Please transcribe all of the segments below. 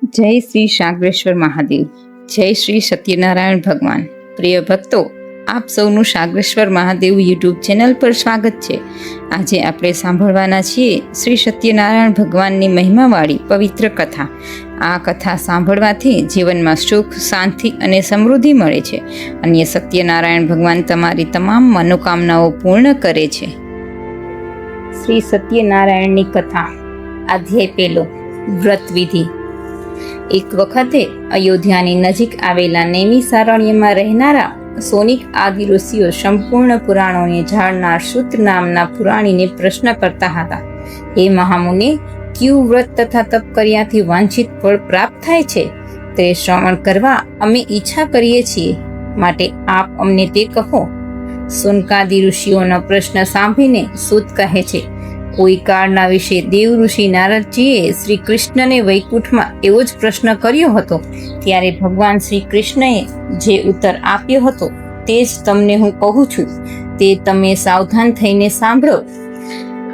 જય શ્રી સાગરેશ્વર મહાદેવ, જય શ્રી સત્યનારાયણ ભગવાન. પ્રિય ભક્તો, આપ સૌનું સાગરેશ્વર મહાદેવ યુટ્યુબ ચેનલ પર સ્વાગત છે. આજે આપણે સાંભળવાના છીએ શ્રી સત્યનારાયણ ભગવાનની મહિમાવાળી પવિત્ર કથા. આ કથા સાંભળવાથી જીવનમાં સુખ, શાંતિ અને સમૃદ્ધિ મળે છે અને સત્યનારાયણ ભગવાન તમારી તમામ મનોકામનાઓ પૂર્ણ કરે છે. શ્રી સત્યનારાયણની કથા. અધ્યાય 1. વ્રત વિધિ. એક વખતે અયોધ્યાની નજીક આવેલા નૈમિષારણ્યમાં રહેનારા સોનિક આદિ ઋષિઓ સંપૂર્ણ પુરાણોને જાણનાર સૂત નામના પુરાણીને પ્રશ્ન કરતા હતા. હે મહામુનિ, કયું વ્રત તથા તપ કર્યાથી વાંછિત ફળ પ્રાપ્ત થાય છે તે શ્રવણ કરવા અમે ઈચ્છા કરીએ છીએ, માટે આપ અમને તે કહો. સોનકાદિ ઋષિઓનો પ્રશ્ન સાંભળીને સૂત કહે છે, કોઈ કાળના વિશે દેવ ઋષિ નારદજીએ શ્રી કૃષ્ણને વૈકુંઠમાં એવો જ પ્રશ્ન કર્યો હતો. ત્યારે ભગવાન શ્રી કૃષ્ણએ જે ઉત્તર આપ્યો હતો તે જ તમને હું કહું છું, તે તમે સાવધાન થઈને સાંભળો.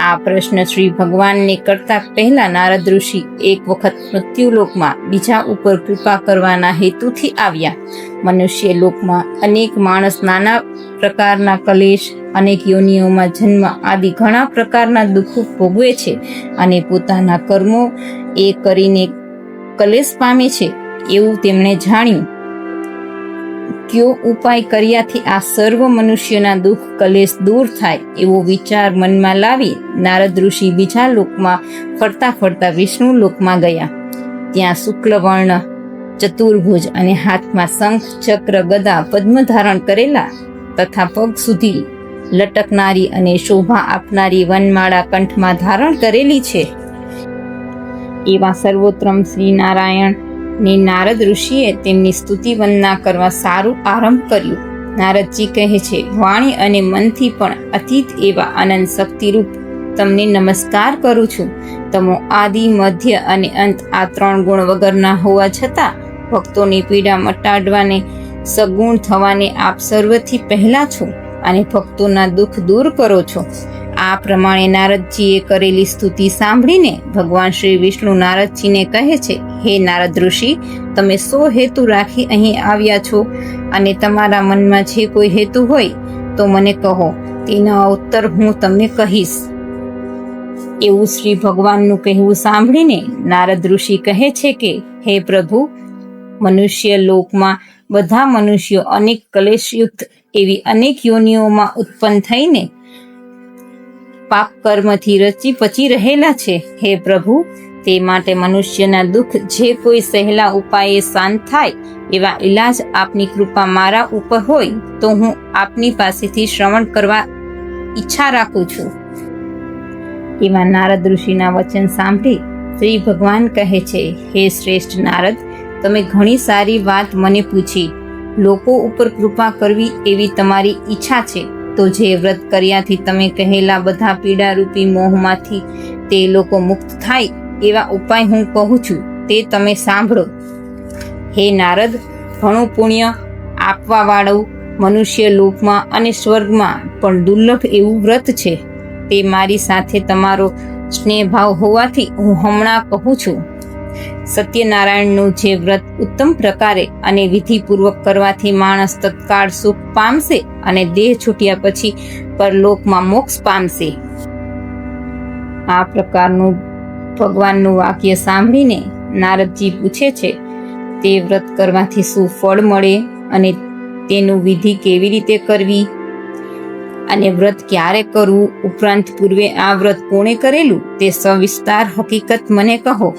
આ પ્રશ્ન શ્રી ભગવાનને કરતા પહેલા નારદ ઋષિ એક વખત મૃત્યુલોકમાં બીજા ઉપર કૃપા કરવાના હેતુથી આવ્યા. મનુષ્ય લોકમાં અનેક માણસ નાના પ્રકારના કલેશ, અનેક યોનિઓમાં જન્મ આદિ ઘણા પ્રકારના દુઃખો ભોગવે છે અને પોતાના કર્મો એ કરીને કલેશ પામે છે એવું તેમણે જાણ્યું. કયો ઉપાય કર્યાથી આ સર્વ મનુષ્યોના દુઃખ કલેશ દૂર થાય એવો વિચાર મનમાં લાવી નારદ ઋષિ બીજા લોકમાં ફરતા ફરતા વિષ્ણુ લોકમાં ગયા. ત્યાં શુક્લવર્ણ, ચતુર્ભુજ અને હાથમાં શંખ, ચક્ર, ગદા, પદ્મ ધારણ કરેલા તથા પગ સુધી લટકનારી અને શોભા આપનારી વનમાળા કંઠમાં ધારણ કરેલી છે એવા સર્વોત્તમ શ્રી નારાયણ ને નારદ ઋષિએ તેમની સ્તુતિ વંદના કરવા સારું આરંભ કર્યું. નારદજી કહે છે, વાણી અને મનથી પણ અતીત એવા અનંત શક્તિરૂપ તમને નમસ્કાર કરું છું. તમો આદિ, મધ્ય અને અંત આ 3 ગુણ વગરના હોવા છતાં ભક્તોની પીડા મટાડવાને, સગુણ થવાને આપ સર્વથી પહેલા છો અને ભક્તોના દુઃખ દૂર કરો છો. આ પ્રમાણે નારદજીએ કરેલી સ્તુતિ સાંભળીને ભગવાન શ્રી વિષ્ણુ નારદજીને કહે છે, હે નારદ ઋષિ, તમે શો હેતુ રાખી અહીં આવ્યા છો અને તમારા મનમાં જે કોઈ હેતુ હોય તો મને કહો, તેના ઉત્તર હું તમને કહીશ. એવું શ્રી ભગવાનનું કહેવું સાંભળીને નારદ ઋષિ કહે છે કે, હે પ્રભુ, મનુષ્ય લોકમાં બધા મનુષ્યો અનેક કલેશયુક્ત એવી અનેક યોનિઓમાં ઉત્પન્ન થઈને પાપ કર્મથી રચી પચી રહેલા છે. હે પ્રભુ, તે માટે મનુષ્યના દુઃખ જે કોઈ સહેલા ઉપાયે શાંત થાય એવા ઈલાજ આપની કૃપા મારા ઉપર હોય તો હું આપની પાસેથી શ્રવણ કરવા ઈચ્છા રાખું છું. એવા નારદ ઋષિના વચન સાંભળી શ્રી ભગવાન કહે છે, હે શ્રેષ્ઠ નારદ, તમે ઘણી સારી વાત મને પૂછી. લોકો ઉપર કૃપા કરવી એવી તમારી ઈચ્છા છે, તો જે વ્રત કર્યાથી તમે કહેલા બધા પીડારૂપી મોહમાંથી તે લોકો મુક્ત થાય એવા ઉપાય હું કહું છું, તે તમે સાંભળો. હે નારદ, ઘણું પુણ્ય આપવાવાળું મનુષ્ય લોકમાં અને સ્વર્ગમાં પણ દુર્લભ એવું વ્રત છે. તે મારી સાથે તમારો સ્નેહભાવ હોવાથી હું હમણાં કહું છું. સત્યનારાયણનું જે વ્રત ઉત્તમ પ્રકારે અને વિધિપૂર્વક કરવાથી માણસ તત્કાળ સુખ પામશે અને દેહ છૂટ્યા પછી પરલોકમાં મોક્ષ પામશે. આ પ્રકારનું ભગવાનનું વાક્ય સાંભળીને નારદજી પૂછે છે, તે વ્રત કરવાથી શું ફળ મળે અને તેનું વિધિ કેવી રીતે કરવી અને વ્રત ક્યારે કરવું, ઉપરાંત પૂર્વે આ વ્રત કોણે કરેલું તે સવિસ્તાર હકીકત મને કહો.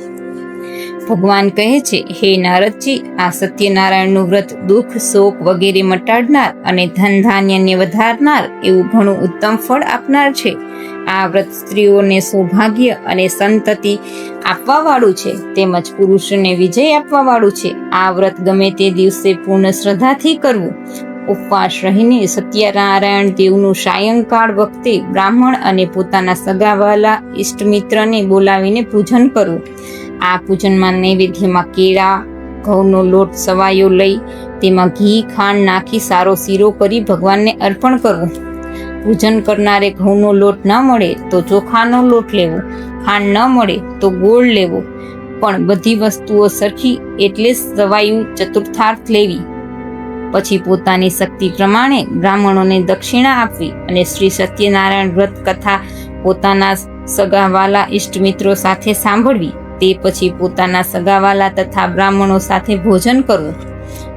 ભગવાન કહે છે, હે નારદજી, આ સત્યનારાયણનું વ્રત દુઃખ, શોક વગેરે મટાડનાર અને ધન ધાન્યને વધારનાર એવું ઘણું ઉત્તમ ફળ આપનાર છે. આ વ્રત સ્ત્રીઓને સૌભાગ્ય અને સંતતિ આપવાવાળું છે, તેમજ પુરુષોને વિજય આપવાવાળું છે. આ વ્રત ગમે તે દિવસે પૂર્ણ શ્રદ્ધાથી કરવું. ઉપવાસ રહીને સત્યનારાયણ દેવનું સાયંકાળ વખતે બ્રાહ્મણ અને પોતાના સગાવાલા ઇષ્ટમિત્રને બોલાવીને પૂજન કરવું. આ પૂજનમાં નૈવેદ્યમાં કેળા, ઘઉંનો લોટ સવાયો લઈ તેમાં ઘી, ખાંડ નાખી સારો શીરો કરી ભગવાનને અર્પણ કરવું. પૂજન કરનારે ઘઉંનો લોટ ન મળે તો ચોખાનો લોટ લેવો, ખાંડ ન મળે તો ગોળ લેવો. પણ બધી વસ્તુઓ સરખી એટલે સવાયું ચતુર્થાર્થ લેવી. પછી પોતાની શક્તિ પ્રમાણે બ્રાહ્મણોને દક્ષિણા આપવી અને શ્રી સત્યનારાયણ વ્રત કથા પોતાના સગાવાલા ઇષ્ટમિત્રો સાથે સાંભળવી. તે પછી પોતાના સગાવાલા તથા બ્રાહ્મણો સાથે ભોજન કરવું.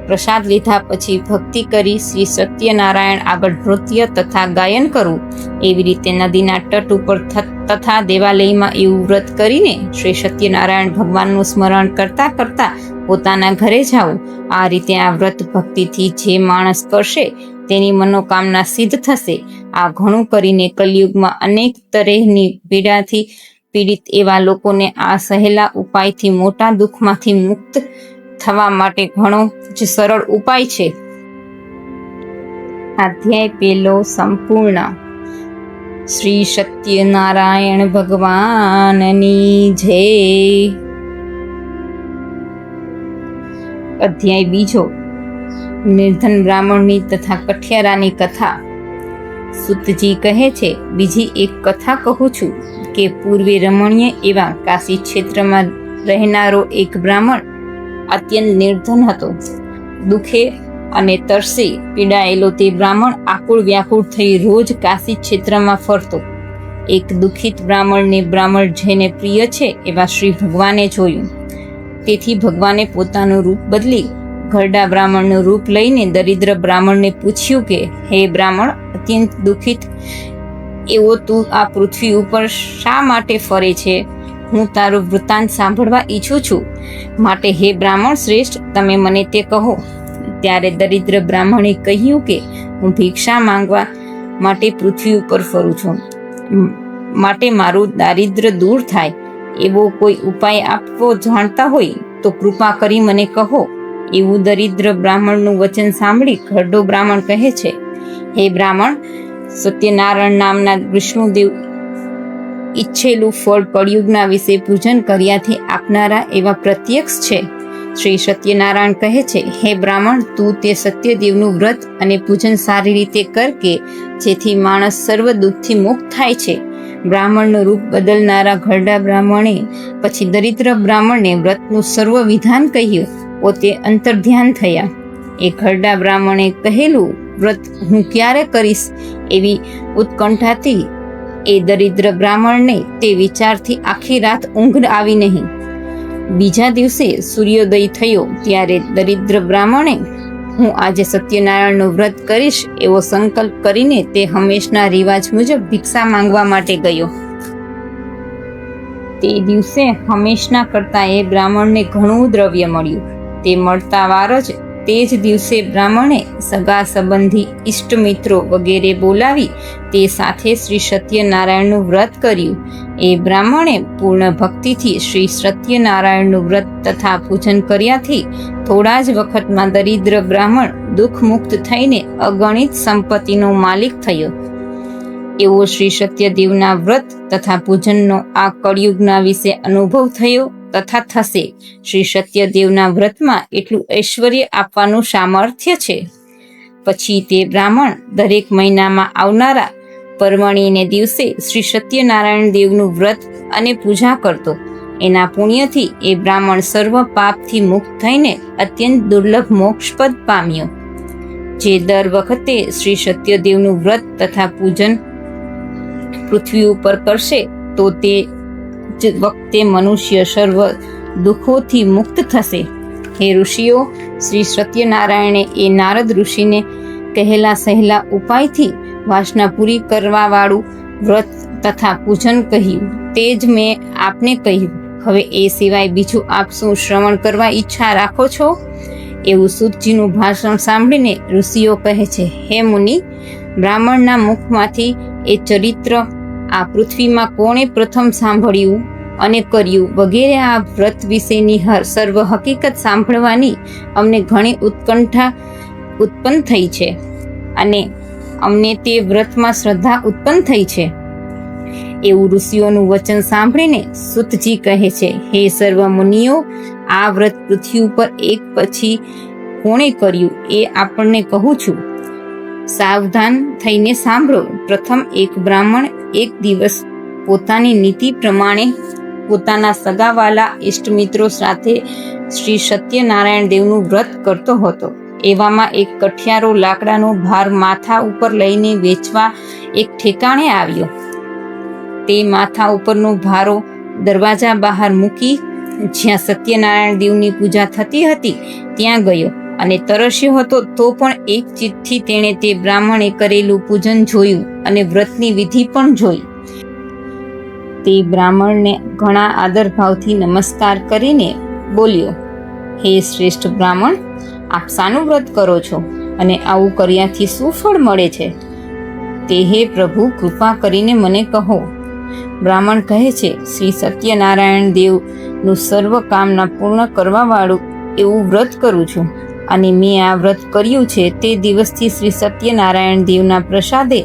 પ્રસાદ લીધા પછી ભક્તિ કરી શ્રી સત્યનારાયણ આગળ નૃત્ય તથા ગાયન કરવું. એવી રીતે નદીના તટ ઉપર તથા દેવાલયમાં એવું વ્રત કરીને શ્રી સત્યનારાયણ ભગવાનનું સ્મરણ કરતા કરતા પોતાના ઘરે જાવું. આ રીતે આ વ્રત ભક્તિથી જે માણસ કરશે તેની મનોકામના સિદ્ધ થશે. આ ઘણું કરીને કલયુગમાં અનેક તરહની પીડાથી પીડિત એવા લોકોને આ સહેલા ઉપાયથી મોટા દુઃખમાંથી મુક્ત થવા માટે ઘણો જ સરળ ઉપાય છે. અધ્યાય 1 સંપૂર્ણ. શ્રી સત્યનારાયણ ભગવાનની જય. અધ્યાય 2 નિર્ધન બ્રાહ્મણની તથા કઠિયારાની કથા. સુતજી કહે છે, બીજી એક કથા કહું છું કે પૂર્વે રમણીય એવા કાશી ક્ષેત્રમાં રહેનારો એક બ્રાહ્મણ અત્યંત નિર્ધન હતો. દુઃખે અને તરસે પીડાયેલો તે બ્રાહ્મણ આકુળ વ્યાકુળ થઈ રોજ કાશી ક્ષેત્રમાં ફરતો. એક દુઃખિત બ્રાહ્મણને બ્રાહ્મણ જેને પ્રિય છે એવા શ્રી ભગવાને જોયું. તેથી ભગવાને પોતાનું રૂપ બદલી ઘરડા બ્રાહ્મણનું રૂપ લઈને દરિદ્ર બ્રાહ્મણને પૂછ્યું કે, હે બ્રાહ્મણ, અત્યંત દુઃખિત એવો તું આ પૃથ્વી ઉપર શા માટે ફરે છે? હું તારો વૃત્તાંત સાંભળવા ઈચ્છું છું. માટે હે બ્રાહ્મણ શ્રેષ્ઠ, તમે મને તે કહો. ત્યારે દરિદ્ર બ્રાહ્મણે કહ્યું કે, હું ભિક્ષા માંગવા માટે પૃથ્વી ઉપર ફરું છું. માટે મારું દારિદ્ર્ય દૂર થાય એવો કોઈ ઉપાય આપવો જાણતા હોય તો કૃપા કરી મને કહો. એવું દરિદ્ર બ્રાહ્મણનું વચન સાંભળી ઘરડો બ્રાહ્મણ કહે છે, હે બ્રાહ્મણ, સત્યનારાયણ નામના વિષ્ણુદેવ ઈચ્છેલું ફળ કળિયુગના વિશે પૂજન કર્યાથી આપનારા એવા પ્રત્યક્ષ છે. શ્રી સત્યનારાયણ કહે છે, હે બ્રાહ્મણ, તું તે સત્યદેવનું વ્રત અને પૂજન સારી રીતે કર કે જેથી માણસ સર્વ દુઃખથી મુક્ત થાય છે. બ્રાહ્મણનું રૂપ બદલનારા ઘરડા બ્રાહ્મણે પછી દરિદ્ર બ્રાહ્મણને વ્રતનું સર્વ વિધાન કહ્યું. પોતે અંતર્ધ્યાન થયા. એ ઘરડા બ્રાહ્મણે કહેલું વ્રત હું ક્યારે કરીશ એવી ઉત્કંઠાથી એ દરિદ્ર બ્રાહ્મણને તે વિચારથી આખી રાત ઊંઘ આવી નહીં. બીજા દિવસે સૂર્યોદય થયો ત્યારે દરિદ્ર બ્રાહ્મણે હું આજે સત્યનારાયણનું વ્રત કરીશ એવો સંકલ્પ કરીને તે હંમેશના રિવાજ મુજબ ભિક્ષા માંગવા માટે ગયો. તે દિવસે હંમેશના કરતા એ બ્રાહ્મણને ઘણું દ્રવ્ય મળ્યું. તે મળતા વાર જ તે જ દિવસે બ્રાહ્મણે સગા સંબંધી ઇષ્ટમિત્રો વગેરે બોલાવી તે સાથે શ્રી સત્યનારાયણનું વ્રત કર્યું. એ બ્રાહ્મણે પૂર્ણ ભક્તિથી શ્રી સત્યનારાયણનું વ્રત તથા પૂજન કર્યાથી થોડા જ વખતમાં દરિદ્ર બ્રાહ્મણ દુઃખ મુક્ત થઈને અગણિત સંપત્તિનો માલિક થયો. એવો શ્રી સત્યદેવના વ્રત તથા પૂજનનો આ કળિયુગના વિશે અનુભવ થયો તથા થશે. શ્રી સત્યદેવના વ્રતમાં એટલું ઐશ્વર્ય આપવાનું સામર્થ્ય છે. પછી તે બ્રાહ્મણ દરેક મહિનામાં આવનારા પરમણીને દિવસે શ્રી સત્યનારાયણ દેવનું વ્રત અને પૂજા કરતો. એના પુણ્યથી એ બ્રાહ્મણ સર્વ પાપથી મુક્ત થઈને અત્યંત દુર્લભ મોક્ષપદ પામ્યો. જે દર વખતે શ્રી સત્યદેવનું વ્રત તથા પૂજન પૃથ્વી ઉપર કરશે તો તે જ વખતે મનુષ્ય સર્વ દુઃખોથી મુક્ત થશે. હે ઋષિઓ, શ્રી સત્યનારાયણે એ નારદ ઋષિને કહેલા સહેલા ઉપાયથી વાસના પૂરી કરવા વાળું વ્રત તથા પૂજન કહ્યું. તે જ મેં આપને કહ્યું. હવે એ સિવાય બીજું આપ શું શ્રવણ કરવા ઈચ્છા રાખો છો? એવું સૂતજીનું ભાષણ સાંભળીને ઋષિઓ કહે છે, હે મુનિ, બ્રાહ્મણના મુખમાંથી એ ચરિત્ર આ પૃથ્વીમાં કોણે પ્રથમ સાંભળ્યું અને કર્યું વગેરે આ વ્રત વિશેની સર્વ હકીકત સાંભળવાની અમને ઘણી ઉત્કંઠા ઉત્પન્ન થઈ છે અને અમને તે વ્રતમાં શ્રદ્ધા ઉત્પન્ન થઈ છે. એવું ઋષિઓનું વચન સાંભળીને સૂતજી કહે છે, હે સર્વ મુનિઓ, આ વ્રત પૃથ્વી ઉપર એક પછી કોણે કર્યું એ આપણને કહું છું. સાવધાન થઈને સાંભળો. પ્રથમ એક બ્રાહ્મણ એક દિવસ પોતાની નીતિ પ્રમાણે પોતાના સગાવાલા ઇષ્ટમિત્રો સાથે શ્રી સત્યનારાયણ દેવનું વ્રત કરતો હતો. એવામાં એક કઠિયારો લાકડાનો ભાર માથા ઉપર લઈને વેચવા એક ઠેકાણે આવ્યો. તે માથા ઉપરનો ભારો દરવાજા બહાર મૂકી જ્યાં સત્યનારાયણ દેવની પૂજા થતી હતી ત્યાં ગયો અને તરસ્યો હતો. તો પણ એક ચિત્તથી તેણે તે બ્રાહ્મણે કરેલું પૂજન જોયું અને વ્રતની વિધિ પણ જોઈ. તે બ્રાહ્મણને ઘણા આદરભાવથી નમસ્કાર કરીને બોલ્યો, હે શ્રેષ્ઠ બ્રાહ્મણ, આપ શાનું વ્રત કરો છો અને આવું કર્યાથી શું ફળ મળે છે? તે હે પ્રભુ, કૃપા કરીને મને કહો. બ્રાહ્મણ કહે છે, શ્રી સત્યનારાયણ દેવનું સર્વ કામના પૂર્ણ કરવા વાળું એવું વ્રત કરું છું અને મેં આ વ્રત કર્યું છે તે દિવસથી શ્રી સત્યનારાયણ દેવના પ્રસાદે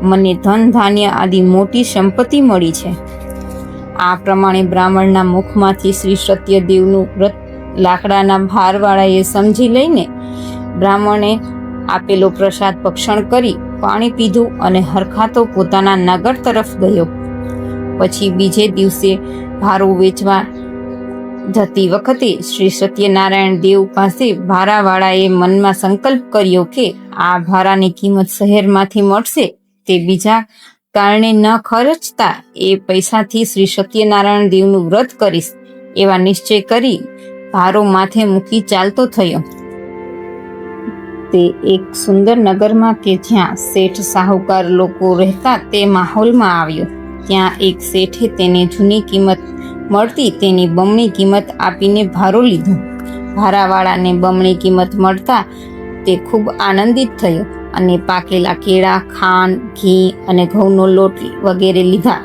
મને ધન ધાન્ય આદિ મોટી સંપત્તિ મળી છે. આ પ્રમાણે બ્રાહ્મણના મુખમાંથી શ્રી સત્યદેવનું વ્રત લાકડાના ભારવાળાએ સમજી લઈને બ્રાહ્મણે આપેલો પ્રસાદ ભક્ષણ કરી પાણી પીધું અને હરખાતો પોતાના નગર તરફ ગયો. પછી બીજે દિવસે ભારો વેચવા જતી વખતે શ્રી સત્યનારાયણ દેવ પાસે ભારાવાળાએ મનમાં સંકલ્પ કર્યો કે આ ભારાની કિંમત શહેરમાંથી મળશે તે બીજા કારણે ન ખર્ચતા એ પૈસાથી શ્રી સત્યનારાયણ દેવનું વ્રત કરીશ એવા નિશ્ચય કરી ભારો માથે મૂકી ચાલતો થયો. તે એક સુંદર નગરમાં કે જ્યાં શેઠ સાહુકાર લોકો રહેતા તે માહોલમાં આવ્યો. ત્યાં એક શેઠે તેને જૂની કિંમત મળતી તેની બમણી કિંમત આપીને ભારો લીધો. ભારાવાળાને બમણી કિંમત મળતા તે ખૂબ આનંદિત થયો અને પાકેલા કેળા, ખાંડ, ઘી અને ઘઉંનો લોટ વગેરે લીધા.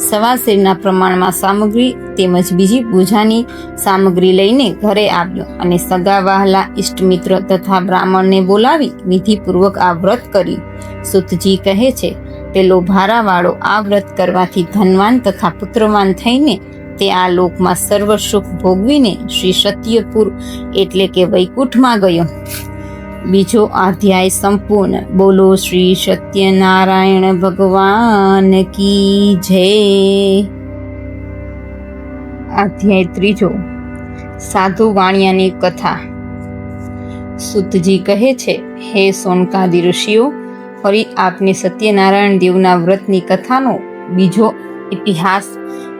સવા શેરના પ્રમાણમાં સામગ્રી તેમજ બીજી પૂજાની સામગ્રી લઈને ઘરે આવ્યો અને સગા વહાલા ઇષ્ટમિત્ર તથા બ્રાહ્મણને બોલાવી વિધિપૂર્વક આ વ્રત કર્યું. સુતજી કહે છે, પેલો ભારાવાળો આ વ્રત કરવાથી ધનવાન તથા પુત્રવાન થઈને તે આ લોકમાં સર્વ સુખ ભોગવીને શ્રી સત્યપુર એટલે કે વૈકુંઠમાં ગયો. બીજો અધ્યાય સંપૂર્ણ. બોલો શ્રી સત્યનારાયણ ભગવાન કી જય. અધ્યાય ત્રીજો. સાધુ વાણિયાની કથા. સુતજી કહે છે, હે સોનકાદી ઋષિઓ, ફરી આપને સત્યનારાયણ દેવના વ્રતની કથાનો બીજો ઇતિહાસ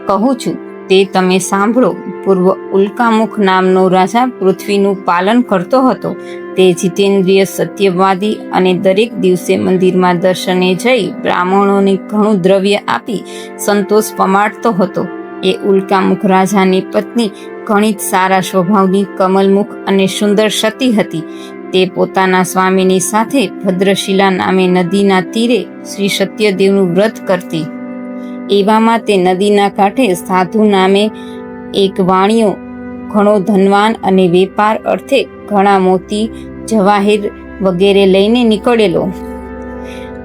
કહું છું, તે તમે સાંભળો. પૂર્વ ઉલ્કામુખ નામનો રાજા પૃથ્વીનું પાલન કરતો હતો. તે જીતેન્દ્રિય, સત્યવાદી અને દરેક દિવસે મંદિરમાં દર્શને જઈ બ્રાહ્મણોને ઘણું દ્રવ્ય આપી સંતોષ પમાડતો હતો. એ ઉલ્કામુખ રાજાની પત્ની ઘણી જ સારા સ્વભાવની, કમલમુખ અને સુંદર સતી હતી. તે પોતાના સ્વામીની સાથે ભદ્રશિલા નામે નદીના તીરે શ્રી સત્યદેવનું વ્રત કરતી. એવામાં તે નદીના કાંઠે સાધુ નામે એક વાણિયો ઘણો ધનવાન અને વેપાર અર્થે ઘણા મોતી, જવાહીર વગેરે લઈને નીકળેલો.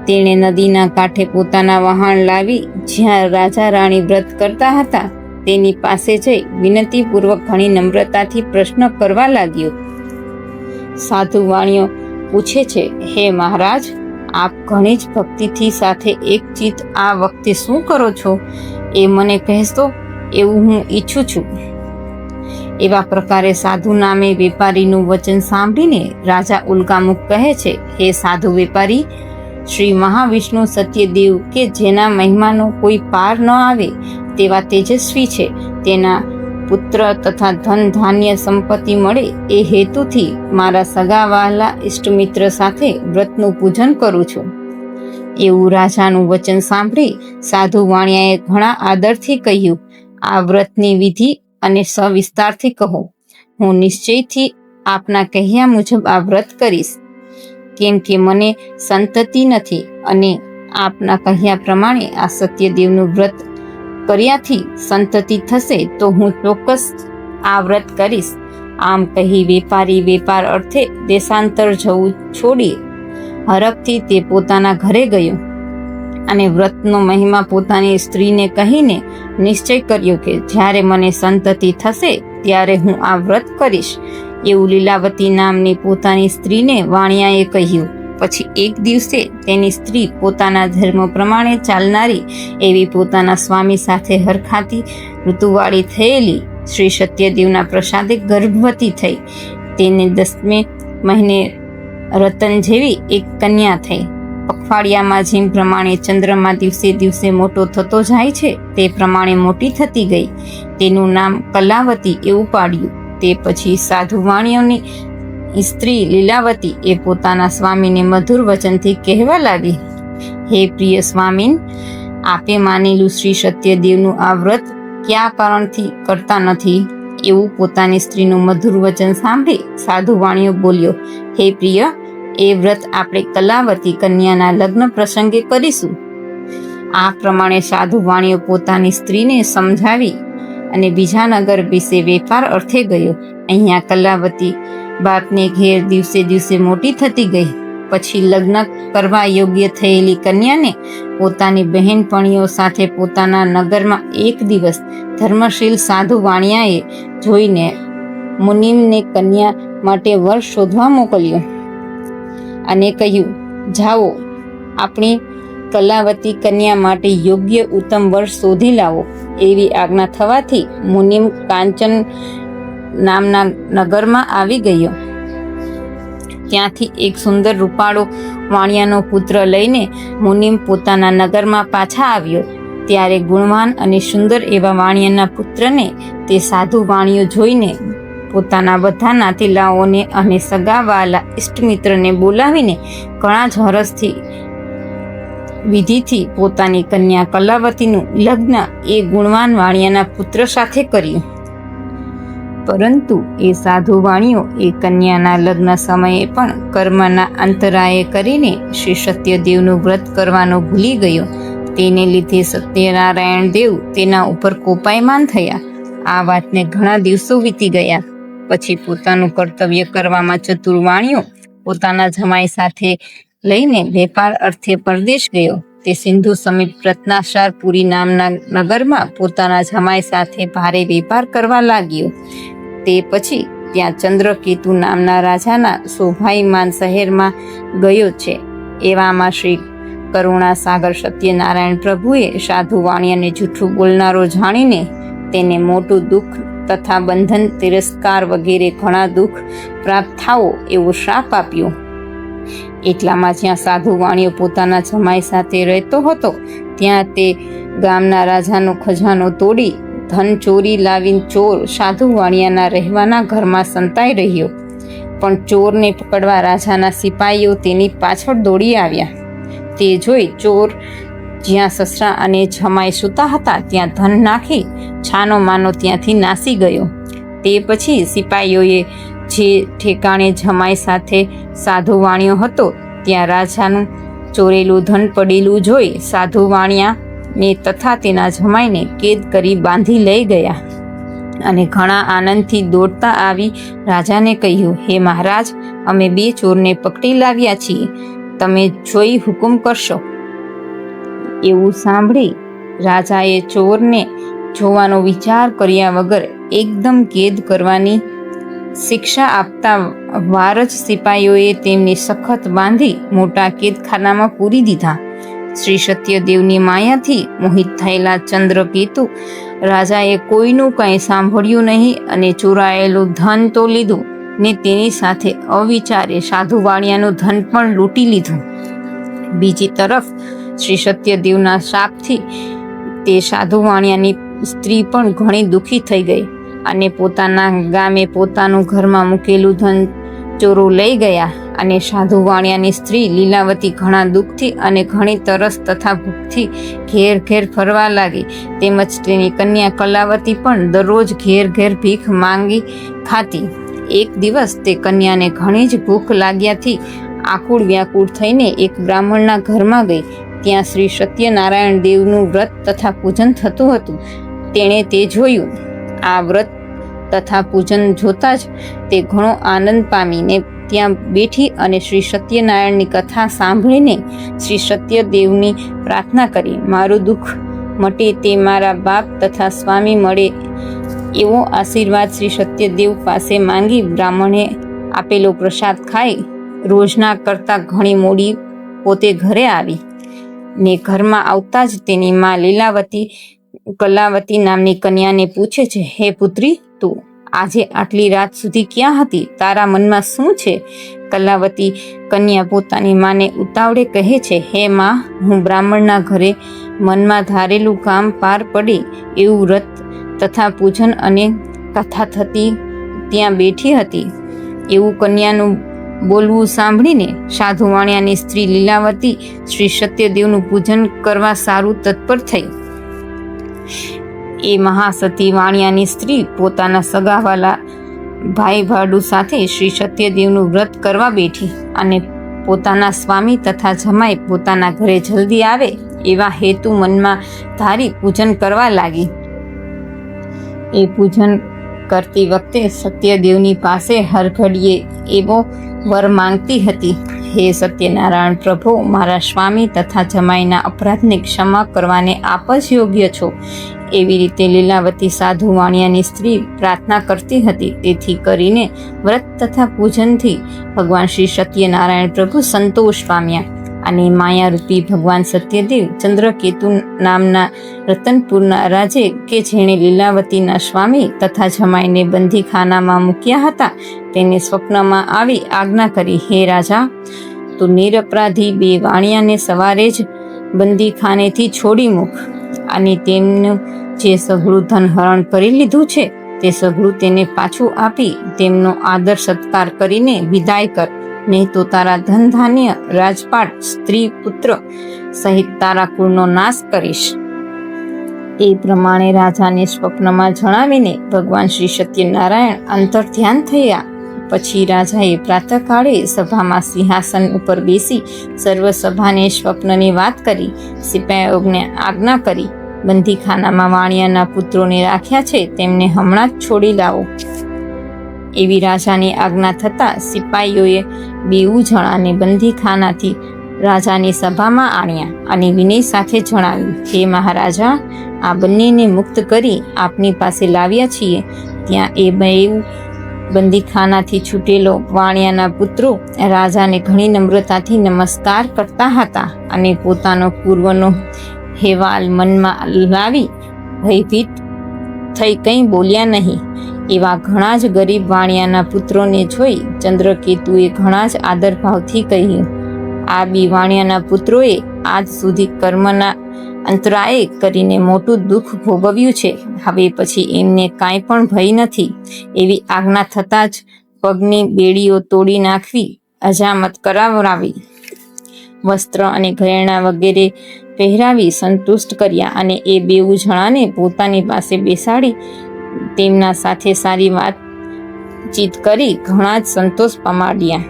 તેણે નદીના કાંઠે પોતાના વહાણ લાવી જ્યાં રાજા રાણી વ્રત કરતા હતા તેની પાસે જઈ વિનતીપૂર્વક ઘણી નમ્રતાથી પ્રશ્ન કરવા લાગ્યો. સાધુ વાણિયો પૂછે છે, હે મહારાજ, આપ ઘણી જ ભક્તિથી સાથે એક ચિત્ત આ વખતે શું કરો છો એ મને કહેશો, એવું હું ઈચ્છું છું. એવા પ્રકારે સાધુ નામે વેપારીનું વચન સાંભળીને રાજા ઉલ્કામુખ કહે છે, હે સાધુ વેપારી, શ્રી મહાવિષ્ણુ સત્યદેવ કે જેના મહિમાનો કોઈ પાર ન આવે તેવા તેજસ્વી છે, તેના પુત્ર તથા ધન ધાન્ય સંપત્તિ મળે એ હેતુથી મારા સગા વહાલા ઇષ્ટમિત્ર સાથે વ્રતનું પૂજન કરું છું. એવું રાજાનું વચન સાંભળી સાધુ વાણિયાએ ઘણા આદરથી કહ્યું, આ વ્રતની વિધિ અને સવિસ્તારથી કહો. હું નિશ્ચયથી આપના કહ્યા મુજબ આ વ્રત કરીશ, કેમ કે મને સંતતિ નથી અને આપના કહ્યા પ્રમાણે આ સત્યદેવનું વ્રત કર્યાથી સંતતિ થશે તો હું ચોક્કસ આ વ્રત કરીશ. આમ કહી વેપારી વેપાર અર્થે દેશાંતર જવું છોડી હરખથી તે પોતાના ઘરે ગયો અને વ્રતનો મહિમા પોતાની સ્ત્રીને કહીને નિશ્ચય કર્યો કે જ્યારે મને સંતતિ થશે ત્યારે હું આ વ્રત કરીશ. એવું લીલાવતી નામની પોતાની સ્ત્રીને વાણિયાએ કહ્યું. પછી એક દિવસે તેની સ્ત્રી પોતાના ધર્મ પ્રમાણે ચાલનારી એવી પોતાના સ્વામી સાથે હરખાતી ઋતુવાળી થયેલી શ્રી સત્યદેવના પ્રસાદે ગર્ભવતી થઈ. તેને 10મે મહિને રતન જેવી એક કન્યા થઈ. પખવાડિયામાં જેમ પ્રમાણે ચંદ્રમા દિવસે દિવસે મોટો થતો જાય છે તે પ્રમાણે મોટી થતી ગઈ. તેનું નામ કલાવતી એવું પાડ્યું. તે પછી સાધુ વાણિયોની સ્ત્રી લીલાવતી એ પોતાના સ્વામીને મધુર વચનથી કહેવા લાગી, હે પ્રિય સ્વામીન, આપે માનેલું શ્રી સત્યદેવનું આ વ્રત કયા કારણથી કરતા નથી? એવું પોતાની સ્ત્રીનું મધુર વચન સાંભળી સાધુ વાણિયો બોલ્યો, હે પ્રિય, એ વ્રત આપણે કલાવતી કન્યાના લગ્ન પ્રસંગે કરીશું. આ પ્રમાણે સાધુ વાણિયો પોતાની સ્ત્રીને સમજાવી અને બીજા નગર વિશે વેપાર અર્થે ગયો. અહીંયા કલાવતી બાપને ઘેર દિવસે દિવસે મોટી થતી ગઈ. પછી લગ્ન કરવા યોગ્ય થયેલી કન્યાને પોતાની બહેનપણીઓ સાથે પોતાના નગરમાં એક દિવસ ધર્મશીલ સાધુ વાણિયાએ જોઈને મુનિમને કન્યા માટે વર શોધવા મોકલ્યો અને કહ્યું, જાઓ, આપણી કલાવતી કન્યા માટે યોગ્ય ઉત્તમ વર શોધી લાવો. એવી આજ્ઞા થવાથી મુનિમ કાંચન નામના નગરમાં આવી ગયો. ત્યાંથી એક સુંદર રૂપાળો વાણિયાનો પુત્ર લઈને મુનિમ પોતાના નગરમાં પાછા આવ્યો. ત્યારે ગુણવાન અને સુંદર એવા વાણિયાના પુત્રને તે સાધુ વાણિયો જોઈને પોતાના બધા નાતીલાઓને અને સગાવાલા ઇષ્ટમિત્રને બોલાવીને ઘણા જ હરસથી વિધિથી પોતાની કન્યા કલાવતીનું લગ્ન એ ગુણવાન વાણિયાના પુત્ર સાથે કર્યું. પરંતુ એ સાધુ વાણિયો એ કન્યાના લગ્ન સમયે પણ કર્મના અંતરાયે કરીને શ્રી સત્યદેવનું વ્રત કરવાનો ભૂલી ગયો. તેને લીધે સત્યનારાયણ દેવ તેના ઉપર કોપાયમાન થયા. આ વાતને ઘણા દિવસો વીતી ગયા. પછી પોતાનું કર્તવ્ય કરવામાં ચતુર વાણિયો પોતાના જમાઈ સાથે લઈને વેપાર અર્થે પરદેશ ગયો. તે સિંધુ સમીપ રત્નાસારપુરી નામના નગરમાં પોતાના જમાઈ સાથે ભારે વેપાર કરવા લાગ્યો. તે પછી ત્યાં ચંદ્રકેતુ નામના રાજાના શોભાયમાન શહેરમાં ગયો છે. એવામાં શ્રી કરુણા સાગર સત્યનારાયણ પ્રભુએ સાધુ વાણિયાને જૂઠું બોલનારો જાણીને તેને મોટું દુઃખ તથા બંધન, તિરસ્કાર વગેરે ઘણા દુઃખ પ્રાપ્ત થાવો એવો શ્રાપ આપ્યો. એટલામાં જ્યાં સાધુ વાણિયો પોતાના જમાઈ સાથે રહેતો હતો ત્યાં તે ગામના રાજાનો ખજાનો તોડી ધન ચોરી લાવીને ચોર સાધુ વાણિયાના રહેવાના ઘરમાં સંતાઈ રહ્યો. પણ ચોરને પકડવા રાજાના સિપાહીઓ તેની પાછળ દોડી આવ્યા. તે જોઈ ચોર જ્યાં સસરા અને જમાઈ સૂતા હતા ત્યાં ધન નાખી છાનો માનો ત્યાંથી નાસી ગયો. તે પછી સિપાહીઓએ જે ઠેકાણે જમાઈ સાથે સાધુ વાણિયો હતો ત્યાં રાજાનું ચોરેલું ધન પડેલું જોઈ સાધુ વાણિયાને તથા તેના જમાઈને કેદ કરી બાંધી લઈ ગયા અને ઘણા આનંદથી દોડતા આવી રાજાને કહ્યું, હે મહારાજ, અમે 2 ચોરને પકડી લાવ્યા છીએ, તમે જોઈ હુકુમ કરશો. એવું સાંભળી રાજાએ ચોરને જોવાનો વિચાર કર્યા વગર એકદમ કેદ કરવાની શિક્ષા આપતા વાર જ સિપાહીઓએ તેમને સખત બાંધી મોટા કેદખાનામાં પૂરી દીધા. શ્રી સત્યદેવની માયાથી મોહિત થયેલા ચંદ્રકેતુ રાજાએ કોઈનું કંઈ સાંભળ્યું નહીં અને ચોરાયેલું ધન તો લીધું ને તેની સાથે અવિચારે સાધુ વાણિયાનું ધન પણ લૂંટી લીધું. બીજી તરફ શ્રી સત્યદેવના શાપથી તે સાધુ વાણિયાની સ્ત્રી પણ ઘણી દુઃખી થઈ ગઈ અને પોતાના ગામે પોતાનું ઘરમાં મૂકેલું ધન ચોરો લઈ ગયા અને સાધુ વાણિયાની સ્ત્રી લીલાવતી ઘણા દુઃખથી અને ઘણી તરસ તથા ભૂખથી ઘેર ઘેર ફરવા લાગી. તેમજ તેની કન્યા કલાવતી પણ દરરોજ ઘેર ઘેર ભીખ માંગી ખાતી. એક દિવસ તે કન્યાને ઘણી જ ભૂખ લાગ્યાથી આકુળ વ્યાકુળ થઈને એક બ્રાહ્મણના ઘરમાં ગઈ. ત્યાં શ્રી સત્યનારાયણ દેવનું વ્રત તથા પૂજન થતું હતું. તેણે તે જોયું. આ વ્રત તથા પૂજન જોતા જ તે ઘણો આનંદ પામીને ત્યાં બેઠી અને શ્રી સત્યનારાયણની કથા સાંભળીને શ્રી સત્યદેવની પ્રાર્થના કરી. મારું દુઃખ મટે તે મારા બાપ તથા સ્વામી મળે એવો આશીર્વાદ શ્રી સત્યદેવ પાસે માંગી બ્રાહ્મણે આપેલો પ્રસાદ ખાઈ રોજના કરતાં ઘણી મોડી પોતે ઘરે આવી ને ઘરમાં આવતા જ તેની મા લીલાવતી કલાવતી નામની કન્યાને પૂછે છે, હે પુત્રી, તું આજે આટલી રાત સુધી ક્યાં હતી? તારા મનમાં શું છે? કલાવતી કન્યા પોતાની માને ઉતાવળે કહે છે, હે મા, હું બ્રાહ્મણના ઘરે મનમાં ધારેલું કામ પાર પડે એવું વ્રત તથા પૂજન અને કથા થતી ત્યાં બેઠી હતી. એવું કન્યાનું બોલવું સાંભળીને સાધુ વાણિયાની સ્ત્રી લીલાવતી શ્રી સત્યદેવનું પૂજન કરવા સારું તત્પર થઈ. એ મહાસતી વાણિયાની સ્ત્રી પોતાના સગાવાલા ભાઈ ભાડુ સાથે શ્રી સત્યદેવનું વ્રત કરવા બેઠી અને પોતાના સ્વામી તથા જમાઈ પોતાના ઘરે જલ્દી આવે એવા હેતુ મનમાં ધારી પૂજન કરવા લાગી. એ પૂજન કરતી વખતે સત્યદેવની પાસે હરઘડીએ એવો વર માંગતી હતી, હે સત્યનારાયણ પ્રભુ, મારા સ્વામી તથા જમાઈના અપરાધને ક્ષમા કરવાને આપ જ યોગ્ય છો. એવી રીતે લીલાવતી સાધુ વાણિયાની સ્ત્રી પ્રાર્થના કરતી હતી. તેથી કરીને વ્રત તથા પૂજનથી ભગવાન શ્રી સત્યનારાયણ પ્રભુ સંતોષ પામ્યા અને માયારૂપી ભગવાન સત્યદેવ ચંદ્રકેતુ નામના રતનપુરના રાજે કે જેણે લીલાવતીના સ્વામી તથા જમાઈને બંદીખાનામાં મૂક્યા હતા, તેને સ્વપ્નમાં આવી આજ્ઞા કરી, હે રાજા, તું નિરપરાધી બે વાણિયાને સવારે જ બંદીખાનેથી છોડી મૂક અને તેમનું જે સઘળું ધન હરણ કરી લીધું છે તે સઘળું તેને પાછું આપી તેમનો આદર સત્કાર કરીને વિદાય કર, નહીં તો તારા ધન ધાન્ય રાજપાટ સ્ત્રી પુત્ર સહિત તારા કુળનો નાશ કરીશ. એ પ્રમાણે રાજાને સ્વપ્નમાં જણાવીને ભગવાન શ્રી સત્યનારાયણ અંતર ધ્યાન થયા. પછી રાજાએ પ્રાતઃકાળે સભામાં સિંહાસન ઉપર બેસી સર્વ સભાને સ્વપ્નની વાત કરી. સિપાહીઓને આજ્ઞા કરી, બંદીખાનામાં વાણિયાના પુત્રોને રાખ્યા છે તેમને હમણાં જ છોડી લાવો. એવી રાજાની આજ્ઞા થતાં સિપાહીઓએ બેઉ જણાને બંદીખાનાથી રાજાની સભામાં આણ્યા અને વિનય સાથે જણાવ્યું, હે મહારાજા, આ બંનેને મુક્ત કરી આપની પાસે લાવ્યા છીએ. ત્યાં એ બેઉ બંદીખાનાથી છૂટેલો વાણિયાના પુત્રો રાજાને ઘણી નમ્રતાથી નમસ્કાર કરતા હતા અને પોતાનો પૂર્વનો હેવાલ મનમાં લાવી ભયભીત થઈ કંઈ બોલ્યા નહીં. એવા ઘણા જ ગરીબ વાણિયાના પુત્રોને જોઈ ચંદ્રકેતુએ ઘણા જ આદરભાવથી કહ્યું, આ બી વાણિયાના પુત્રોએ આજ સુધી કર્મના અંતરાય કરીને મોટું દુઃખ ભોગવ્યું છે. હવે પછી એમને કાંઈ પણ ભય નથી. એવી આજ્ઞા થતાં જ પગની બેડીઓ તોડી નાખવી, હજામત કરાવરાવી, વસ્ત્ર અને ઘરેણાં વગેરે પહેરાવી સંતુષ્ટ કર્યા અને એ બેઉ જણાને પોતાની પાસે બેસાડી તેમના સાથે સારી વાતચીત કરી ઘણા જ સંતોષ પમાડ્યા.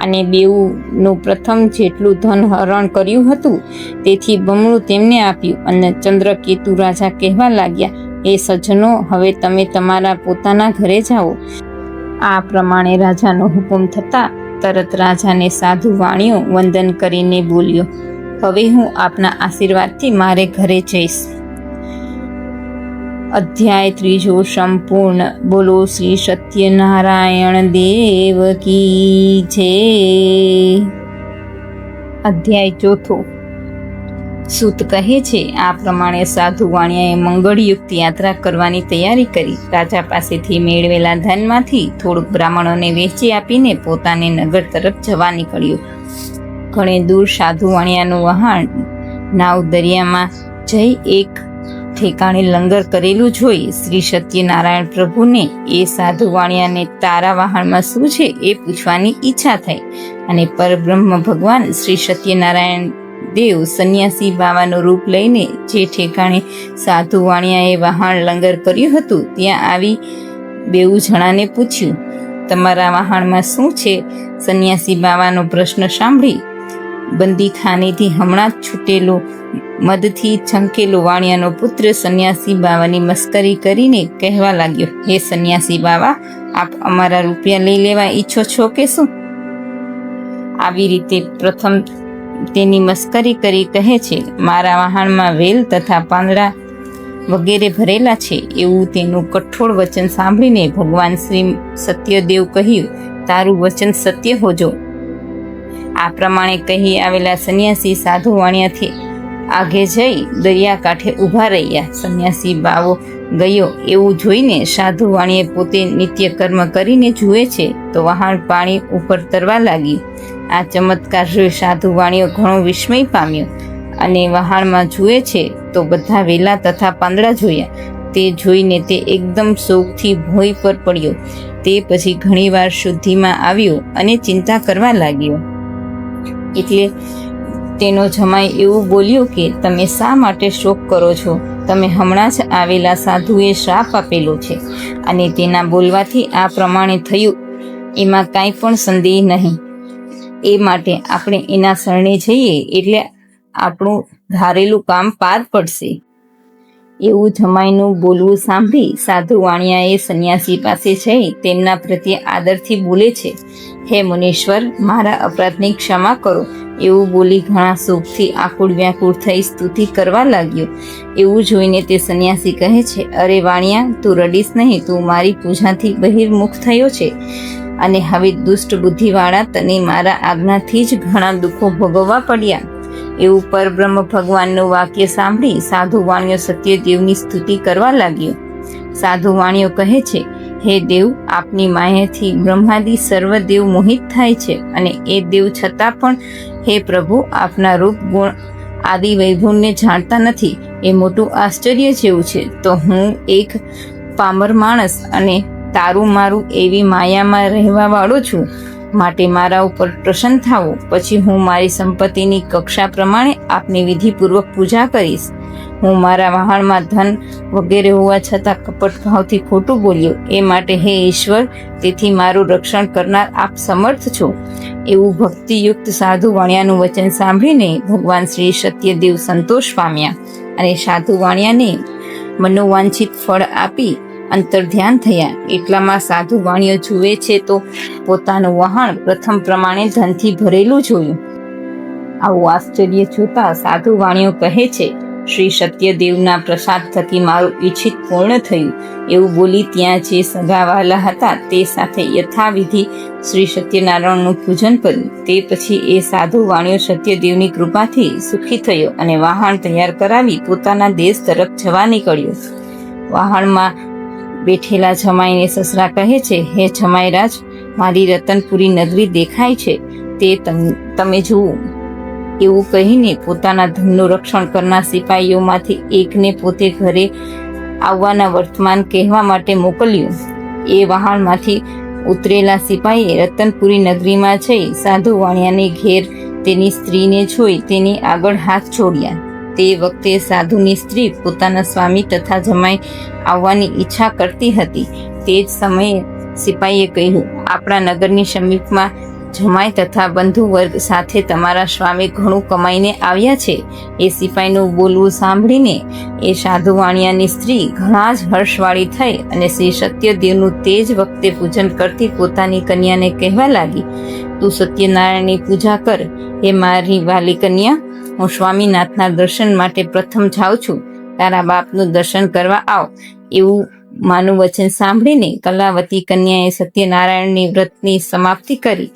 અને બેઉનું પ્રથમ જેટલું ધન હરણ કર્યું હતું તેથી બમણું તેમને આપ્યું. અને ચંદ્રકેતુ રાજા કહેવા લાગ્યા, એ સજ્જનો, હવે તમે તમારા પોતાના ઘરે જાઓ. આ પ્રમાણે રાજાનો હુકમ થતાં તરત રાજાને સાધુ વાણિયો વંદન કરીને બોલ્યો, હવે હું આપના આશીર્વાદથી મારે ઘરે જઈશ. અધ્યાય 3 સંપૂર્ણ. બોલો શ્રી સત્યનારાયણ દેવ કી જય. અધ્યાય 4. સૂત કહે છે, આ પ્રમાણે સાધુ વાણિયાએ મંગળયુક્ત યાત્રા કરવાની તૈયારી કરી. રાજા પાસેથી મેળવેલા ધનમાંથી થોડુંક બ્રાહ્મણોને વેચી આપીને પોતાને નગર તરફ જવા નીકળ્યું. ઘણે દૂર સાધુ વાણિયાનું વહાણ નાવ દરિયામાં જઈ એક ઠેકાણે લંગર કરેલું જોઈ શ્રી સત્યનારાયણ પ્રભુને એ સાધુ વાણિયાને તારા વહાણમાં શું છે એ પૂછવાની ઈચ્છા થઈ. અને પરબ્રહ્મ ભગવાન શ્રી સત્યનારાયણ દેવ સંન્યાસી બાવાનું રૂપ લઈને જે ઠેકાણે સાધુ વાણિયાએ વહાણ લંગર કર્યું હતું ત્યાં આવી બેઉ જણાને પૂછ્યું, તમારા વહાણમાં શું છે? સંન્યાસી બાવાનો પ્રશ્ન સાંભળી બંદીખાનેથી હમણાં જ છૂટેલો મદથી છંકેલો વાણિયાનો પુત્ર સંન્યાસી બાવાની મસ્કરી કરીને કહેવા લાગ્યો, હે સંન્યાસી બાવા, આપ અમારા રૂપિયા લઈ લેવા ઈચ્છો છો કે શું? આવી રીતે પ્રથમ તેની મસ્કરી કરી કહે છે, મારા વહાણમાં વેલ તથા પાંદડા વગેરે ભરેલા છે. એવું તેનું કઠોળ વચન સાંભળીને ભગવાન શ્રી સત્યદેવ કહ્યું, તારું વચન સત્ય હોજો. આ પ્રમાણે કહી આવેલા સંન્યાસી સાધુ વાણિયાથી આગે જઈ દરિયાકાંઠે ઊભા રહ્યા. સંન્યાસી બાવો ગયો એવું જોઈને સાધુ વાણીએ પોતે નિત્ય કર્મ કરીને જુએ છે તો વહાણ પાણી ઉપર તરવા લાગ્યું. આ ચમત્કાર જોઈ સાધુ વાણીઓ ઘણો વિસ્મય પામ્યો અને વહાણમાં જુએ છે તો બધા વેલા તથા પાંદડા જોયા. તે જોઈને તે એકદમ શોકથી ભોંય પર પડ્યો. તે પછી ઘણીવાર શુદ્ધિમાં આવ્યો અને ચિંતા કરવા લાગ્યો. એટલે તેનો જમાઈ એવું બોલ્યો કે તમે શા માટે શોક કરો છો? તમે હમણાં જ આવેલા સાધુએ શ્રાપ આપેલો છે અને તેના બોલવાથી આ પ્રમાણે થયું એમાં કાંઈ પણ સંદેહ નહીં. એ માટે આપણે એના શરણે જઈએ એટલે આપણું ધારેલું કામ પાર પડશે. એવું જમાઈનું બોલવું સાંભળી સાધુ વાણિયાએ સંન્યાસી પાસે જઈ તેમના પ્રત્યે આદરથી બોલે છે, હે મુનીશ્વર, મારા અપરાધની ક્ષમા કરો. એવું બોલી ઘણા સુખથી આકુળ વ્યાકુળ થઈ સ્તુતિ કરવા લાગ્યો. એવું જોઈને તે સંન્યાસી કહે છે, અરે વાણિયા, તું રડીશ નહીં. તું મારી પૂજાથી બહિર્મુખ થયો છે અને હવે દુષ્ટ બુદ્ધિવાળા તને મારા આજ્ઞાથી જ ઘણા દુઃખો ભોગવવા પડ્યા. એવું પરબ્રહ્મ ભગવાનનું વાક્ય સાંભળી સાધુ વાણીઓ સત્યદેવની સ્તુતિ કરવા લાગ્યો. સાધુ વાણીઓ કહે છે, હે દેવ, આપની માયાથી બ્રહ્માદિ સર્વ દેવ મોહિત થાય છે અને એ દેવ છતાં પણ હે પ્રભુ, આપના રૂપ ગુણ આદિ વૈભવને જાણતા નથી. એ મોટું આશ્ચર્ય જેવું છે. તો હું એક પામર માણસ અને તારું મારું એવી માયામાં રહેવા વાળો છું. માટે મારા ઉપર પ્રસન્ન થાવો. પછી હું મારી સંપત્તિની કક્ષા પ્રમાણે આપની વિધિપૂર્વક પૂજા કરીશ. હું મારા વહાણમાં ધન વગેરે હોવા છતાં કપટ ભાવથી ખોટું બોલ્યો. એ માટે હે ઈશ્વર, તેથી મારું રક્ષણ કરનાર આપ સમર્થ છો. એવું ભક્તિયુક્ત સાધુ વાણિયાનું વચન સાંભળીને ભગવાન શ્રી સત્યદેવ સંતોષ પામ્યા અને સાધુ વાણિયાને મનોવાંછિત ફળ આપી અંતર્ધ્યાન થયા. એટલામાં સાધુ વાણીઓ જુએ છે તો પોતાનું વહાણ પ્રથમ પ્રમાણે ધનથી ભરેલું જોયું. આવું આશ્ચર્ય જોતા સાધુ વાણીઓ કહે છે, શ્રી સત્યદેવના પ્રસાદ થકી મારું ઈચ્છિત પૂર્ણ થયું. એવું બોલી ત્યાં જે સગાવાલા હતા તે સાથે યથાવિધિ શ્રી સત્યનારાયણનું પૂજન કર્યું. તે પછી એ સાધુ વાણીઓ સત્યદેવની કૃપાથી સુખી થયો અને વહાણ તૈયાર કરાવી પોતાના દેશ તરફ જવા નીકળ્યો. વહાણમાં બેઠેલા જમાઈને સસરા કહે છે, હે જમાઈરાજ, મારી રતનપુરી નગરી દેખાય છે, તે તમે જુઓ. એવું કહીને પોતાના ધનનું રક્ષણ કરનાર સિપાહીઓમાંથી એકને પોતે ઘરે આવવાના વર્તમાન કહેવા માટે મોકલ્યું. એ વહાણમાંથી ઉતરેલા સિપાહીએ રતનપુરી નગરીમાં જઈ સાધુ વાણિયાને ઘેર તેની સ્ત્રીને જોઈ તેની આગળ હાથ જોડ્યા. તે વખતે સાધુની સ્ત્રી પોતાના સ્વામી તથા જમાઈ આવવાની ઈચ્છા કરતી હતી. તે જ સમયે સિપાહીએ કહ્યું, આપણા નગરની સમીપમાં જમાઈ તથા બંધુ વર્ગ સાથે તમારા સ્વામી ઘણું કમાઈને આવ્યા છે. એ સિપાહીનું બોલવું સાંભળીને એ સાધુ વાણિયાની સ્ત્રી ઘણા જ હર્ષવાળી થઈ અને શ્રી સત્યદેવનું તે જ વખતે પૂજન કરતી પોતાની કન્યાને કહેવા લાગી, તું સત્યનારાયણની પૂજા કર. એ મારી વાલી કન્યા, હું સ્વામીનાથના દર્શન માટે પ્રથમ જાઉં છું. તારા બાપનું દર્શન કરવા આવ. એવું માનું વચન સાંભળીને કલાવતી કન્યાએ સત્યનારાયણની વ્રતની સમાપ્તિ કરી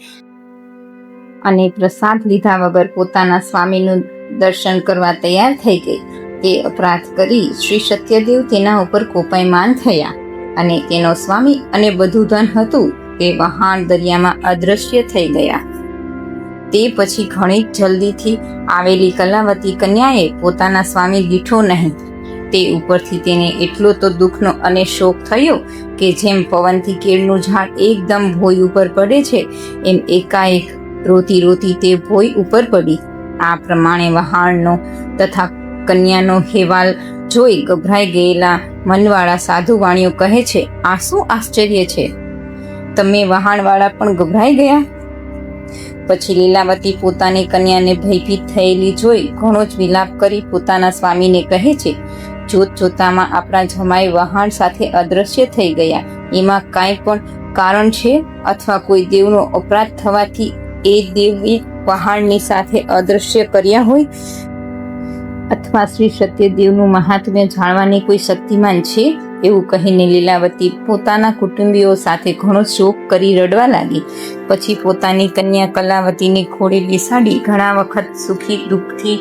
અને પ્રસાદ લીધા વગર પોતાના સ્વામીનું દર્શન કરવા તૈયાર થઈ ગઈ. તે અપરાધ કરી શ્રી સત્યદેવ તેના ઉપર કોપાયમાન થયા અને તેનો સ્વામી અને બધું ધન હતું તે વહાણ દરિયામાં અદૃશ્ય થઈ ગયા. તે પછી ઘણી જલ્દીથી આવેલી કલાવતી કન્યાએ પોતાના સ્વામી દીઠો નહીં. તે ઉપરથી તેને એટલો તો દુઃખનો અને શોક થયો કે જેમ પવનથી કેળનું ઝાડ એકદમ ભોય ઉપર પડે છે એમ એકાએક રોતી રોતી તે ભોય ઉપર પડી. આ પ્રમાણે વહાણનો તથા કન્યાનો હેવાલ જોઈ ગભરાઈ ગયેલા મનવાળા સાધુ વાણીઓ કહે છે, આ શું આશ્ચર્ય છે? તમે વહાણવાળા પણ ગભરાઈ ગયા? પછી લીલાવતી પોતાની કન્યાને ભયભીત થયેલી જોઈ ઘણો જ વિલાપ કરી પોતાના સ્વામીને કહે છે, જોત જોતામાં આપણા જમાઈ વહાણ સાથે અદૃશ્ય થઈ ગયા. એમાં કાંઈ પણ કારણ છે અથવા કોઈ દેવનો અપરાધ થવાથી એ દેવે વહાણની સાથે અદૃશ્ય કર્યા હોય અથવા શ્રી સત્યદેવનું મહાત્મ્ય જાણવાની કોઈ શક્તિમાન છે? એવું કહીને લીલાવતી પોતાના કુટુંબીઓ સાથે ઘણો શોક કરી રડવા લાગી. પછી પોતાની કન્યા કલાવતીને ખોળે બેસાડી ઘણા વખત સુખી દુઃખથી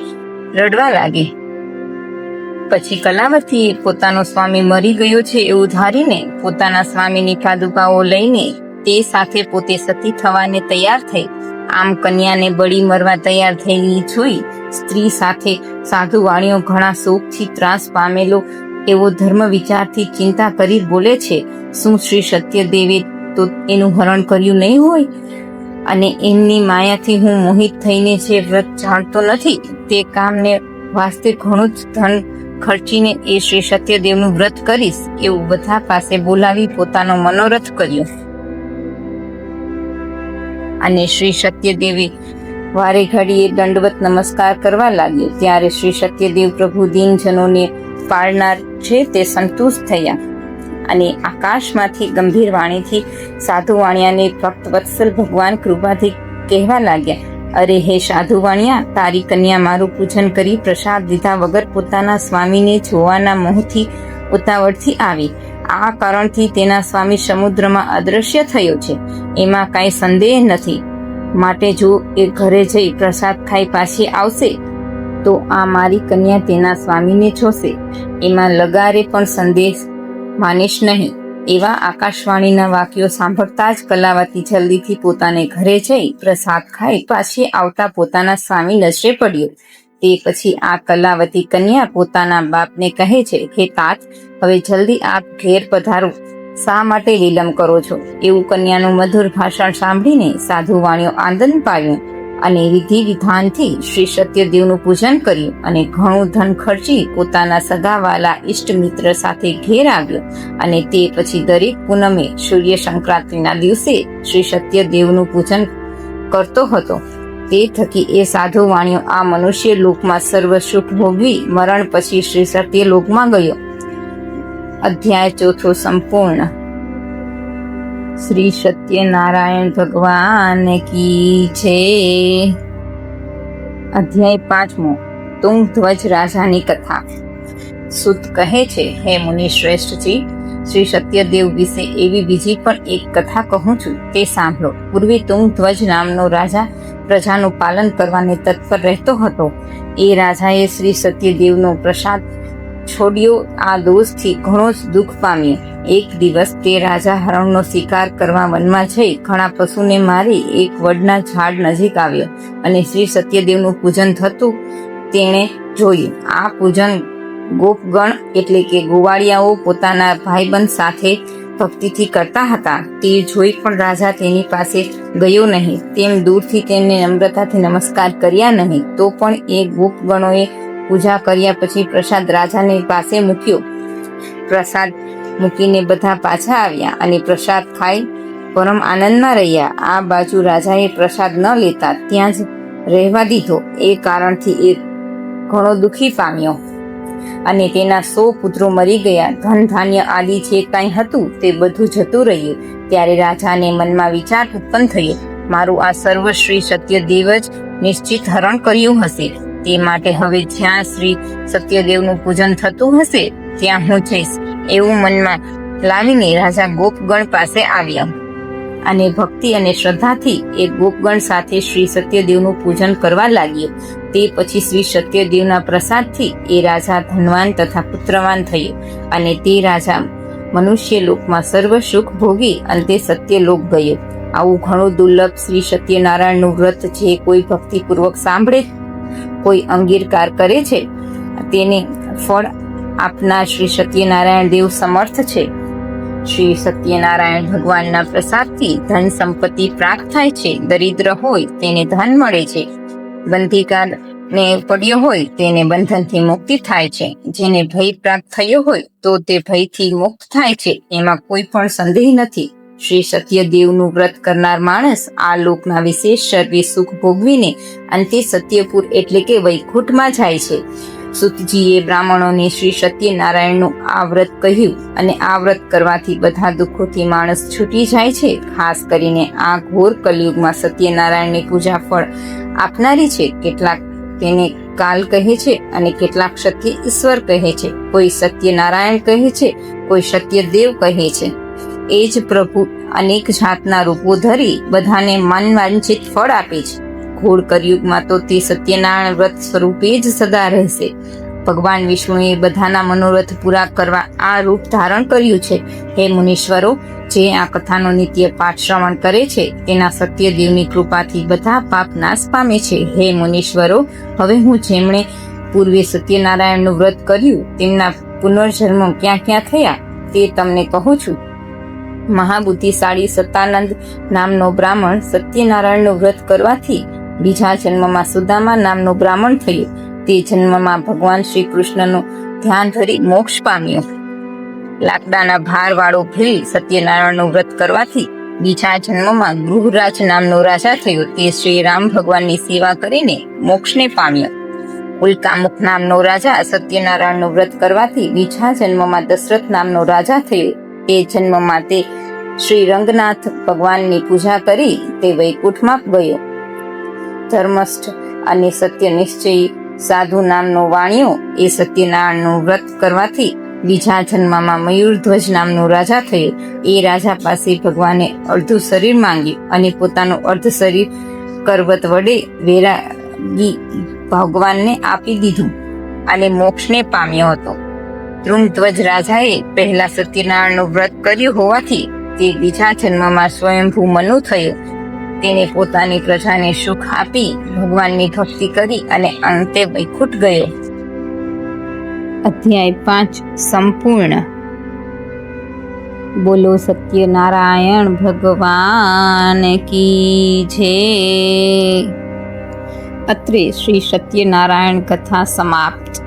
રડવા લાગી. પછી કલાવતીએ પોતાનો સ્વામી મરી ગયો છે એવું ધારીને પોતાના સ્વામીની પાદુકાઓ લઈને તે સાથે પોતે સતી થવાને તૈયાર થઈ. આમ કન્યાને બળી મરવા તૈયાર થયેલી જોઈ સ્ત્રી સાથે સાધુ વાણીઓ ઘણા શોકથી ત્રાસ પામેલો એવો ધર્મ વિચારથી ચિંતા કરી બોલે છે, શું શ્રી સત્યદેવે તો એનું હરણ કર્યું નહીં હોય? અને એમની માયાથી હું મોહિત થઈને જે વ્રત જાણતો નથી તે કામને વાસ્તે ઘણું જ ધન ખર્ચીને એ શ્રી સત્યદેવનું વ્રત કરીશ એવું બધા પાસે બોલાવી પોતાનો મનોરથ કર્યો. અને શ્રી સત્યદેવે વારે ઘડીએ દંડવત નમસ્કાર કરવા લાગ્યો. ત્યારે શ્રી સત્યદેવ પ્રભુ દીનજનોને પાળનાર છે તે સંતુષ્ટ થયા અને આકાશમાંથી ગંભીર વાણીથી સાધુ વાણિયાને ભક્ત વત્સલ ભગવાન કૃપાથી કહેવા લાગ્યા, અરે હે સાધુ વાણિયા, તારી કન્યા મારું પૂજન કરી પ્રસાદ લીધા વગર પોતાના સ્વામીને જોવાના મોહથી ઉતાવળથી આવી. આ કારણથી તેના સ્વામી સમુદ્રમાં અદૃશ્ય થયો છે, એમાં કાંઈ સંદેહ નથી. માટે જો એ ઘરે જઈ પ્રસાદ ખાઈ પાછી આવશે તો આ મારી કન્યા તેના સ્વામીને જોશે, એમાં લગારે પણ સંદેહ માનીશ નહીં. એવા આકાશવાણીના વાક્યો સાંભળતા જ કલાવતી જલ્દીથી પોતાને ઘરે જઈ પ્રસાદ ખાઈ પાછી આવતા પોતાના સ્વામી નજરે પડ્યો. તે પછી આ કલાવતી કન્યા પોતાના બાપને કહે છે, હે તાત, હવે જલ્દી આપ ઘેર પધારો, શા માટે વિલંબ કરો છો? એવું કન્યાનું મધુર ભાષણ સાંભળીને સાધુ વાણીઓ આનંદ પામ્યો અને વિધિ વિધાનથી શ્રી સત્યદેવનું પૂજન કર્યું અને ઘણું ધન ખર્ચી પોતાના સગાવાલા ઇષ્ટ મિત્ર સાથે ઘેર આવ્યો. અને તે પછી દરેક પૂનમે સૂર્ય સંક્રાંતિના દિવસે શ્રી સત્યદેવનું પૂજન કરતો હતો. તે થકી એ સાધુ વાણીઓ આ મનુષ્ય લોકમાં સર્વ સુખ ભોગવી મરણ પછી શ્રી સત્ય લોકમાં ગયો. અધ્યાય 4 સંપૂર્ણ. શ્રી સત્યનારાયણ ભગવાન કી જય. અધ્યાય 5 તુંગધ્વજ રાજાની કથા. સુત કહે છે, હે મુનિ શ્રેષ્ઠજી, શ્રી સત્યદેવ વિશે એવી બીજી પણ એક કથા કહું છું, તે સાંભળો. પૂર્વે તુંગધ્વજ નામનો રાજા પ્રજાનું પાલન કરવાને તત્પર રહેતો હતો. એ રાજાએ શ્રી સત્યદેવનો પ્રસાદ છોડ્યો. આ દોષથી ઘણો જ દુઃખ પામ્યો. એક દિવસ તે રાજા હરણનો શિકાર કરવા વનમાં જઈ ઘણા પશુને મારી એક વડના ઝાડ નજીક આવ્યો અને શ્રી સત્યદેવનું પૂજન થતું તેણે જોયું. આ પૂજન ગોપગણ એટલે કે ગોવાળિયાઓ પોતાના ભાઈબંધ સાથે ભક્તિથી કરતા હતા. તે જોઈ પણ રાજા તેની પાસે ગયો નહીં, તેમ દૂરથી તેમને નમ્રતાથી નમસ્કાર કર્યા નહીં. તો પણ એ ગોપગણોએ પૂજા કર્યા પછી પ્રસાદ રાજાની પાસે મૂક્યો. પ્રસાદ મૂકીને બધા પાછા આવ્યા અને પ્રસાદ ખાઈ પરમ આનંદમાં રહ્યા. આ બાજુ રાજાએ પ્રસાદ ન લેતા ત્યાં જ રહેવા દીધો. એ કારણથી એ ઘણો દુઃખી પામ્યો અને તેના 100 પુત્રો મરી ગયા. ધન ધાન્ય આદિ જે કાંઈ હતું તે બધું જતું રહ્યું. ત્યારે રાજાને મનમાં વિચાર ઉત્પન્ન થયો, મારું આ સર્વ શ્રી સત્યદેવ જ નિશ્ચિત હરણ કર્યું હશે. તે માટે હવે જ્યાં શ્રી સત્યદેવનું પૂજન થતું હશે ત્યાં હું જઈશ એવું મનમાં લાવીને રાજા ગોપગણ પાસે આવ્યા અને ભક્તિ અને શ્રદ્ધાથી એ ગોપગણ સાથે શ્રી સત્યદેવનું પૂજન કરવા લાગ્યો. તે પછી શ્રી સત્યદેવના પ્રસાદથી એ રાજા ધનવાન તથા પુત્રવાન થયો અને તે રાજા મનુષ્ય લોકમાં સર્વ સુખ ભોગી અંતે સત્યલોક ગયો. આવું ઘણું દુર્લભ શ્રી સત્યનારાયણનું વ્રત જે કોઈ ભક્તિપૂર્વક સાંભળે, કોઈ અંગીકાર કરે છે, તેને ફળ આપનાર શ્રી સત્યનારાયણ દેવ સમર્થ છે. શ્રી સત્યનારાયણ ભગવાનના પ્રસાદથી ધન સંપત્તિ પ્રાપ્ત થાય છે. દરિદ્ર હોય તેને ધન મળે છે, બંધીકારને પડ્યો હોય તેને બંધનથી મુક્તિ થાય છે, જેને ભય પ્રાપ્ત થયો હોય તો તે ભયથી મુક્ત થાય છે, એમાં કોઈ પણ સંદેહ નથી. શ્રી સત્યદેવનું વ્રત કરનાર માણસ આ લોકના વિશેષ સર્વે સુખ ભોગવીને અંતે સત્યપુર એટલે કે વૈકુંઠમાં જાય છે. સુતજીએ બ્રાહ્મણોને શ્રી સત્યનારાયણનું આ વ્રત કહ્યું અને આ વ્રત કરવાથી બધા દુઃખોથી માણસ છૂટી જાય છે. ખાસ કરીને આ ઘોર કલયુગમાં સત્યનારાયણની પૂજા ફળ આપનારી છે. કેટલાક તેને કાલ કહે છે અને કેટલાક સત્ય ઈશ્વર કહે છે. કોઈ સત્યનારાયણ કહે છે, કોઈ સત્યદેવ કહે છે. એ જ પ્રભુ અનેક જાતના રૂપો ધરી બધાને મનવાંછિત ફળ આપે છે. ઘોર કળિયુગમાં તો તે સત્યનારાયણ વ્રત સ્વરૂપે જ સદા રહેશે. ભગવાન વિષ્ણુએ બધાના મનોરથ પૂરા કરવા આ રૂપ ધારણ કર્યું છે. હે મુનીશ્વરો, જે આ કથાનો નિત્ય પાઠ શ્રવણ કરે છે તેના સત્યદેવની કૃપાથી બધા પાપ નાશ પામે છે. હે મુનીશ્વરો, હવે હું જેમણે પૂર્વે સત્યનારાયણનું વ્રત કર્યું તેમના પુનર્જન્મ ક્યાં ક્યાં થયા તે તમને કહું છું. મહાબુદ્ધિશાળી સતાનંદ નામનો બ્રાહ્મણ સત્યનારાયણનું વ્રત કરવાથી બીજા જન્મમાં સુદામા નામનો બ્રાહ્મણ થયો. તે જન્મમાં ભગવાન શ્રી કૃષ્ણનું ધ્યાન ધરી મોક્ષ પામ્યો. લાકડાના ભારવાળો ભીલ સત્યનારાયણનું વ્રત કરવાથી બીજા જન્મમાં ગૃહરાજ નામનો રાજા થયો. તે શ્રી રામ ભગવાનની સેવા કરીને મોક્ષને પામ્યો. ઉલ્કામુખ નામનો રાજા સત્યનારાયણનું વ્રત કરવાથી બીજા જન્મમાં દશરથ નામનો રાજા થયો. તે જન્મમાં તે શ્રી રંગનાથ ભગવાનની પૂજા કરી તે વૈકુંઠમાં ગયો. ધર્મસ્થ અને સત્યનિશ્ચયી સાધુ નામનો વાણિયો એ સત્યનારાયણનું વ્રત કરવાથી બીજા જન્મમાં મયુરધ્વજ નામનો રાજા થયો. એ રાજા પાસે ભગવાને અડધું શરીર માંગ્યું અને પોતાનું અર્ધ શરીર કરવત વડે વૈરાગી ભગવાનને આપી દીધું અને મોક્ષને પામ્યો હતો. ધ્રુમધ્વજ રાજાએ પહેલા સત્યનારાયણનું વ્રત કર્યું હોવાથી તે બીજા જન્મમાં સ્વયંભૂ મનુ થયો. તેને પોતાની પ્રજાને સુખ આપી ભગવાનની ભક્તિ કરી અને અંતે વૈકુંઠ ગયો. અધ્યાય 5 સંપૂર્ણ. બોલો સત્યનારાયણ ભગવાન કી જય. અત્રે શ્રી સત્યનારાયણ કથા સમાપ્ત.